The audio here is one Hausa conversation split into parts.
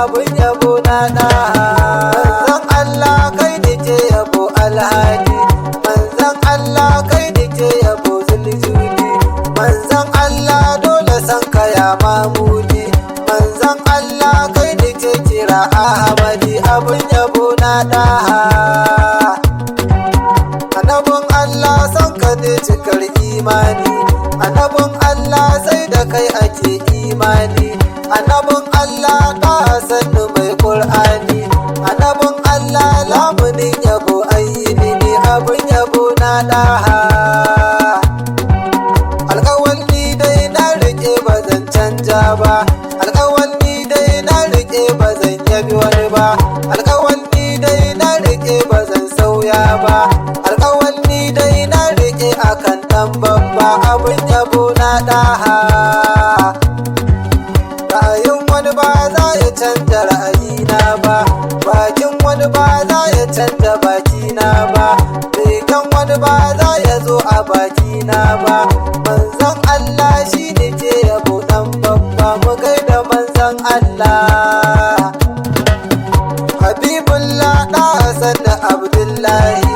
abin yabo na ɗaha. Manzon Allah kai ne ke yabo alhaji, manzon Allah kai ne ke yabo zuljudi, manzon Allah dole san ka ya mamudi, manzon Allah kai ne ke kira Ahmadi abin yabo na ɗaha. Annabin Allah san ka ne cikar imani, annabin Allah sai da kai ake imani, annabin Allah ka sannu mai Qur'ani, annabin Allah lamunin yabo ayyini ne abin yabo na ɗaha. Alƙawalli dai na riƙe ba zan canja ba, alƙawalli dai na riƙe ba zan yabi wani ba, alƙawalli dai na riƙe ba zan sauya ba, alƙawalli dai na riƙe akan ɗan babba abin yabo na ɗaha. Ra'ayin wani ba za ya canja ra'ayina ba, bakin wani ba za ya canja bakina ba, begen wani ba za ya zo a bakina ba. Manzon Allah shi ne ke yabo ɗan babba, mu gaida manzon Allah. Habibullah ɗa sannu Abdullahi,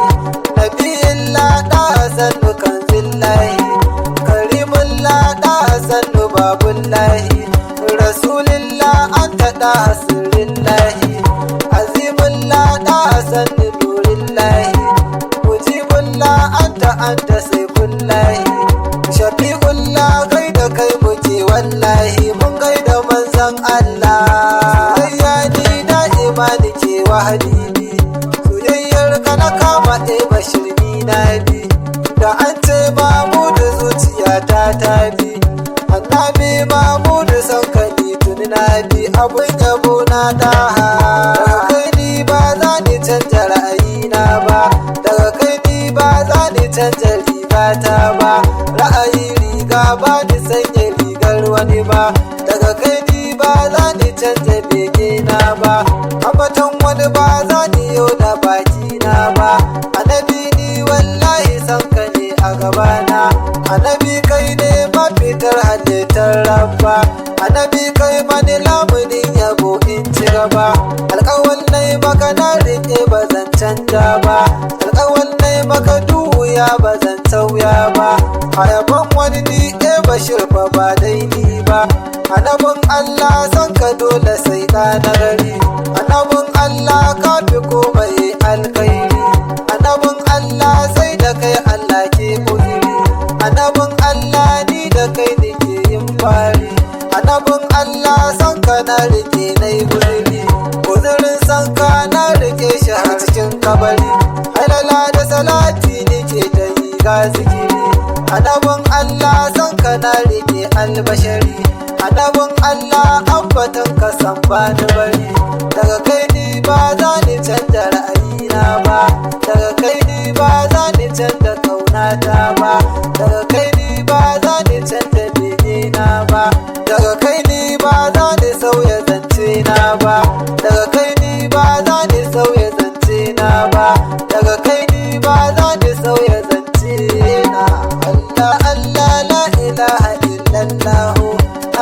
Nabiyullah ɗa sannu Kanzillahi, Karimullah ɗa sannu Babullahi, Rasulillah anta ɗa sirrillahi, Azimullah ɗa sannu Nurillahi, Mujibullah anta Saifullahi, Shafi'ullah kai da kai muke wallahi mun gaida manzon Allah. Soyayya ni da'ima nake wa habibi, soyayyar ka na kama Bashir ni na bi, da an ce Mamudu zuciyata ta bi, annabi Mamudu san ka ni tuni na bi abin yabo na ɗaha. Daga kai ni ba za ni canja ra'ayina ba, daga kai ni ba za ni canja rigata ba, ra'ayi riga ba ni sanya rigar wani ba, daga kai ni ba za ni canja begena ba, ambatan wani ba za ni yau da bakina ba. Annabi ni wallahi san ka ne a gabana, annabi kai ne mafitar halittar rabba, annabi kai mani lamunin yabo in ci gaba. Alƙawal nai maka na riƙe ba zan canja ba, alƙawal nai maka duya ba zan sauya ba, a yabon wani ni Bashir ba dai ni ba. Annabin Allah san ka dole sai ɗa na gari, annabin Allah ka fi komai alkhairi, annabin Allah sai da kai Allah ke uzuri, annabin Allah ni da kai nake yin fari, annabin Allah san ka na rike nai guzuri, uzurin san ka na rike shi har cikin kabari, halala da salati nake ta yi ga zikiri, annabin Allah san ka na rike albashari, annabin Allah ambatan ka san ba ni bari, daga kai ni ba za ni canja ra'ayina ba, daga kai ni ba za ni canja kaunata ba, daga kai ni ba za ni canja begena ba, daga kai ni ba za ni sauya zance na ba, daga kai ni ba za ni sauya zance na ba, daga kai ni ba za ni sauya zance na. Allah Allah la ilaha illallah,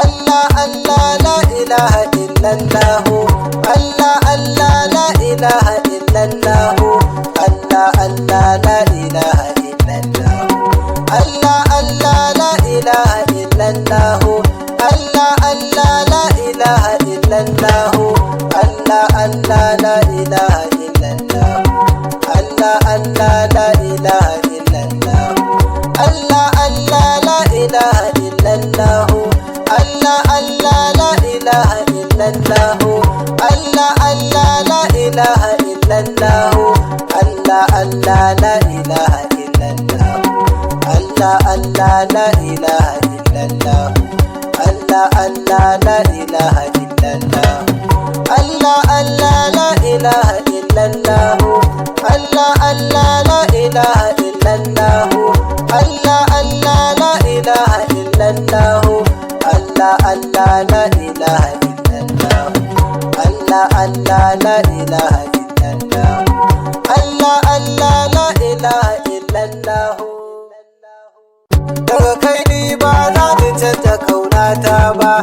Allah Allah la ilaha illallah, Allah Allah la ilaha illallah, Allah Allah la ilaha illallah, Allah Allah la ilaha illallah, Allah Allah la ilaha illallah, Allah Allah la ilaha illallah, Allah Allah la ilaha illallah, Allah Allah la ilaha illallah, Allah Allah la ilaha illallah, Allah Allah la ilaha illallah, Allah Allah la ilaha illallah, Allah Allah la ilaha illallah, Allah Allah la ilaha illallah, Allah Allah la ilaha illallah, Allah Allah la ilaha illallah, Allah Allah la ilaha illallah, Allah Allah la ilaha illallah, Allah Allah la ilaha illallah, Allah Allah la ilaha illallah. Daga kai ni ba za ni canja kaunata ba,